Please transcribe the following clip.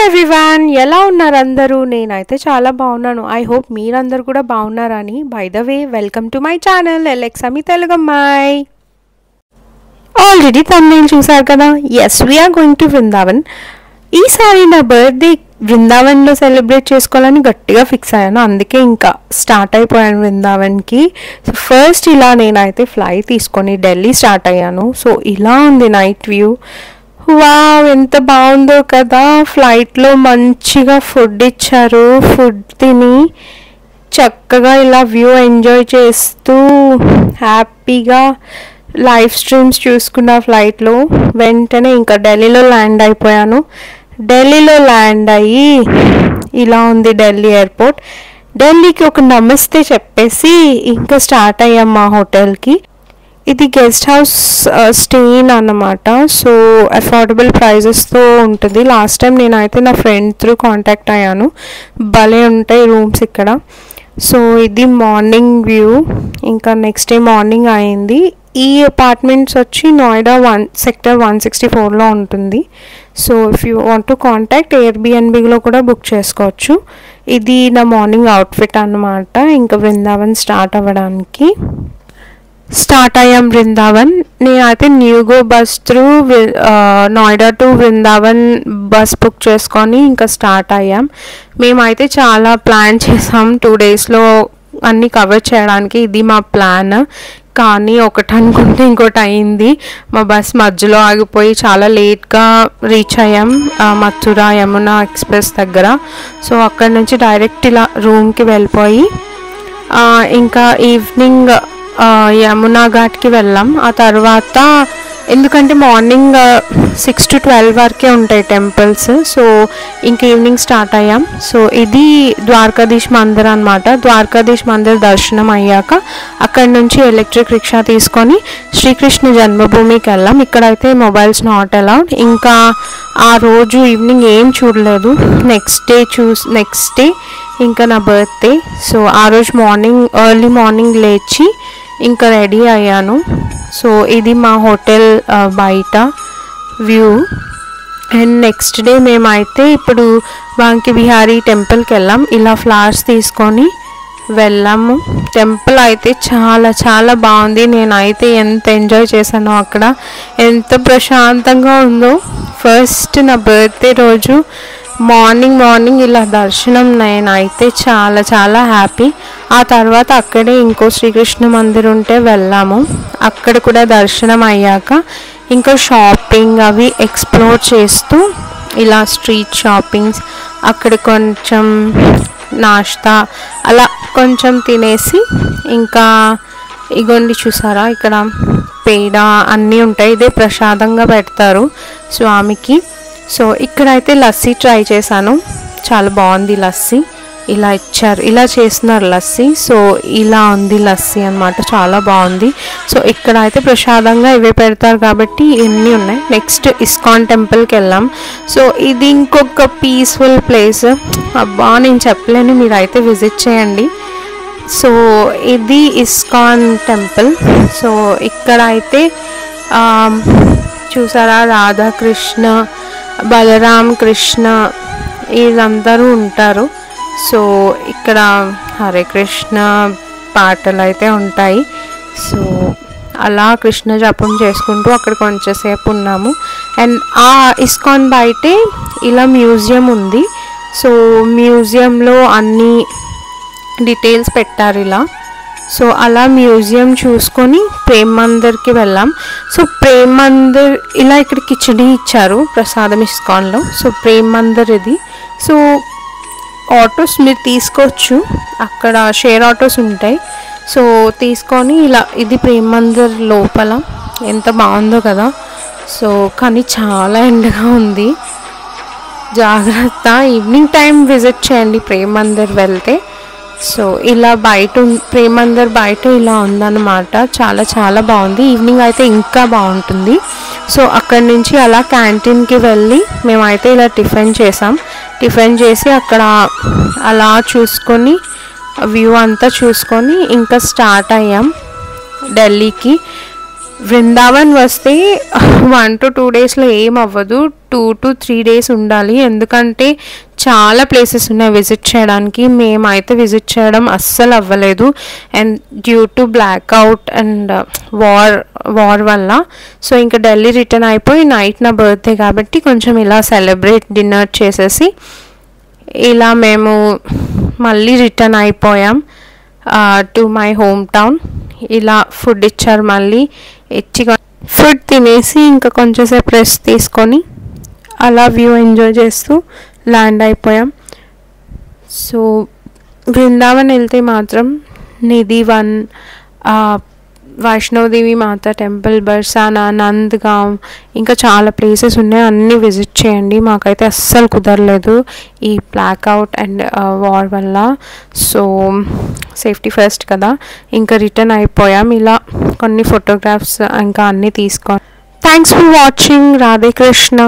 Everyone, ఎలా ఉన్నారు అందరూ? నేనైతే చాలా బాగున్నాను. ఐ హోప్ మీరందరూ కూడా బాగున్నారని. By the way, welcome to my channel LX మీ తెలుగు అమ్మాయి. ఆల్రెడీ thumbnail చూసారు కదా. Yes, we're going to Vrindavan. ఈసారి నా బర్త్డే బృందావన్లో సెలబ్రేట్ చేసుకోవాలని గట్టిగా ఫిక్స్ అయ్యాను. అందుకే ఇంకా స్టార్ట్ అయిపోయాను బృందావన్కి. సో ఫస్ట్ ఇలా నేనైతే ఫ్లైట్ తీసుకొని ఢిల్లీ స్టార్ట్ అయ్యాను. సో ఇలా ఉంది నైట్ వ్యూ. వావ్, ఎంత బాగుందో కదా. ఫ్లైట్లో మంచిగా ఫుడ్ ఇచ్చారు. ఫుడ్ తిని చక్కగా ఇలా వ్యూ ఎంజాయ్ చేస్తూ హ్యాపీగా లైవ్ స్ట్రీమ్స్ చూసుకున్న ఫ్లైట్లో. వెంటనే ఇంకా ఢిల్లీలో ల్యాండ్ అయిపోయాను. ఢిల్లీలో ల్యాండ్ అయ్యి ఇలా ఉంది ఢిల్లీ ఎయిర్పోర్ట్. ఢిల్లీకి ఒక నమస్తే చెప్పేసి ఇంకా స్టార్ట్ అయ్యాం మా హోటల్కి. ఇది గెస్ట్ హౌస్ స్టేన్ అన్నమాట. సో అఫోర్డబుల్ ప్రైజెస్తో ఉంటుంది. లాస్ట్ టైం నేనైతే నా ఫ్రెండ్ త్రూ కాంటాక్ట్ అయ్యాను. భలే ఉంటాయి రూమ్స్ ఇక్కడ. సో ఇది మార్నింగ్ వ్యూ. ఇంకా నెక్స్ట్ డే మార్నింగ్ అయింది. ఈ అపార్ట్మెంట్స్ వచ్చి నోయిడా సెక్టర్ 164లో ఉంటుంది. So if you want to contact ఎయిర్బిఎన్బిలో కూడా బుక్ చేసుకోవచ్చు. ఇది నా మార్నింగ్ అవుట్ఫిట్ అన్నమాట. ఇంకా బృందావన్ స్టార్ట్ అవ్వడానికి స్టార్ట్ అయ్యాం బృందావన్. నేనైతే NueGo bus through Noida to Brindavan bus book చేసుకొని ఇంకా స్టార్ట్ అయ్యాం. మేమైతే చాలా ప్లాన్ చేసాం 2 డేస్లో అన్నీ కవర్ చేయడానికి. ఇది మా ప్లాన్. కానీ ఒకటి అనుకుంటే ఇంకోటి అయింది. మా బస్ మధ్యలో ఆగిపోయి చాలా లేట్గా రీచ్ అయ్యాం మథురా యమునా ఎక్స్ప్రెస్ దగ్గర. సో అక్కడ నుంచి డైరెక్ట్ ఇలా రూమ్కి వెళ్ళిపోయి ఇంకా ఈవినింగ్ యమునా ఘాట్కి వెళ్ళాం. ఆ తర్వాత ఎందుకంటే మార్నింగ్ 6 to 12 వరకే ఉంటాయి టెంపుల్స్. సో ఇంక ఈవినింగ్ స్టార్ట్ అయ్యాం. సో ఇది ద్వారకాధీష్ మందిర్ అనమాట. ద్వారకాధీష్ మందిర్ దర్శనం అయ్యాక అక్కడి నుంచి ఎలక్ట్రిక్ రిక్షా తీసుకొని శ్రీకృష్ణ జన్మభూమికి వెళ్ళాం. ఇక్కడైతే మొబైల్స్ నాట్ అలౌడ్. ఇంకా ఆ రోజు ఈవినింగ్ ఏం చూడలేదు. నెక్స్ట్ డే ఇంకా నా బర్త్డే. సో ఆ రోజు ఎర్లీ మార్నింగ్ లేచి ఇంకా రెడీ అయ్యాను. సో ఇది మా హోటల్ బయట వ్యూ. అండ్ నెక్స్ట్ డే మేమైతే ఇప్పుడు బాంకి బిహారీ టెంపుల్కి వెళ్ళాం. ఇలా ఫ్లవర్స్ తీసుకొని వెళ్ళాము. టెంపుల్ అయితే చాలా చాలా బాగుంది. నేనైతే ఎంత ఎంజాయ్ చేశానో అక్కడ. ఎంత ప్రశాంతంగా ఉందో. ఫస్ట్ నా బర్త్డే రోజు మార్నింగ్ ఇలా దర్శనం. నేనైతే చాలా చాలా హ్యాపీ. ఆ తర్వాత అక్కడే ఇంకో శ్రీకృష్ణ మందిర్ ఉంటే వెళ్ళాము. అక్కడ కూడా దర్శనం అయ్యాక ఇంకా షాపింగ్ అవి ఎక్స్ప్లోర్ చేస్తూ ఇలా స్ట్రీట్ షాపింగ్స్, అక్కడ కొంచెం నాష్తా అలా కొంచెం తినేసి ఇంకా ఇగోండి చూసారా ఇక్కడ పేడ అన్నీ ఉంటాయి. ఇదే ప్రసాదంగా పెడతారు స్వామికి. సో ఇక్కడైతే లస్సీ ట్రై చేశాను. చాలా బాగుంది లస్సీ. ఇలా ఇచ్చారు, ఇలా చేస్తున్నారు లస్సీ. సో ఇలా ఉంది లస్సీ అన్నమాట. చాలా బాగుంది. సో ఇక్కడ అయితే ప్రసాదంగా ఇవే పెడతారు కాబట్టి ఇవన్నీ ఉన్నాయి. నెక్స్ట్ ఇస్కాన్ టెంపుల్కి వెళ్ళాం. సో ఇది ఇంకొక పీస్ఫుల్ ప్లేస్. అబ్బా, నేను చెప్పలేను, మీరైతే విజిట్ చేయండి. సో ఇది ఇస్కాన్ టెంపుల్. సో ఇక్కడ అయితే చూసారా రాధాకృష్ణ, బలరామ్ కృష్ణ వీళ్ళందరూ ఉంటారు. సో ఇక్కడ హరే కృష్ణ పాటలు అయితే ఉంటాయి. సో అలా కృష్ణ జపం చేసుకుంటూ అక్కడ కొంచెంసేపు ఉన్నాము. అండ్ ఆ ఇస్కాన్ బయటే ఇలా మ్యూజియం ఉంది. సో మ్యూజియంలో అన్ని డీటెయిల్స్ పెట్టారు ఇలా. సో అలా మ్యూజియం చూసుకొని ప్రేమ్ మందిర్కి వెళ్ళాం. సో ప్రేమ్ మందిర్ ఇలా ఇక్కడ కిచడీ ఇచ్చారు ప్రసాదం ఇస్కాన్లో. సో ప్రేమ్ మందిర్ ఇది. సో ఆటోస్ మీరు తీసుకోవచ్చు, అక్కడ షేర్ ఆటోస్ ఉంటాయి. సో తీసుకొని ఇలా ఇది ప్రేమ్ మందిర్ లోపల. ఎంత బాగుందో కదా. సో కానీ చాలా ఎండగా ఉంది, జాగ్రత్త. ఈవినింగ్ టైం విజిట్ చేయండి ప్రేమ్ మందిర్ వెళ్తే. సో ఇలా ప్రేమ్ మందిర్ బయట ఇలా ఉందన్నమాట. చాలా చాలా బాగుంది. ఈవినింగ్ అయితే ఇంకా బాగుంటుంది. సో అక్కడి నుంచి అలా క్యాంటీన్కి వెళ్ళి మేమైతే ఇలా టిఫిన్ చేసాం. టిఫిన్ చేసి అక్కడ అలా చూసుకొని వ్యూ అంతా చూసుకొని ఇంకా స్టార్ట్ అయ్యాం ఢిల్లీకి. వృందావన్ వస్తే 1 to 2 డేస్లో ఏం అవ్వదు, 2 to 3 డేస్ ఉండాలి. ఎందుకంటే చాలా ప్లేసెస్ ఉన్నాయి విజిట్ చేయడానికి. మేమైతే విజిట్ చేయడం అస్సలు అవ్వలేదు, and due to blackout and war వల్ల. సో ఇంకా ఢిల్లీ రిటర్న్ అయిపోయి నైట్ నా బర్త్డే కాబట్టి కొంచెం ఇలా సెలబ్రేట్ డిన్నర్ చేసేసి ఇలా మేము మళ్ళీ రిటర్న్ అయిపోయాం టు మై హోమ్ టౌన్. ఇలా ఫుడ్ ఇచ్చారు, మళ్ళీ ఇచ్చి ఫుడ్ తినేసి ఇంకా కొంచెంసేపు రెస్ట్ తీసుకొని అలా వ్యూ ఎంజాయ్ చేస్తూ ల్యాండ్ అయిపోయాం. సో బృందావన్ వెళ్తే మాత్రం నిధివన్, వైష్ణోదేవి మాత టెంపుల్, బర్సానా, నంద్గావ్, ఇంకా చాలా ప్లేసెస్ ఉన్నాయి, అన్నీ విజిట్ చేయండి. మాకైతే అస్సలు కుదరలేదు ఈ బ్లాక్అవుట్ అండ్ వార్ వల్ల. సో సేఫ్టీ ఫస్ట్ కదా, ఇంకా రిటర్న్ అయిపోయాం. ఇలా కొన్ని ఫోటోగ్రాఫ్స్ ఇంకా అన్నీ తీసుకో. Thanks for watching. Radhe Krishna.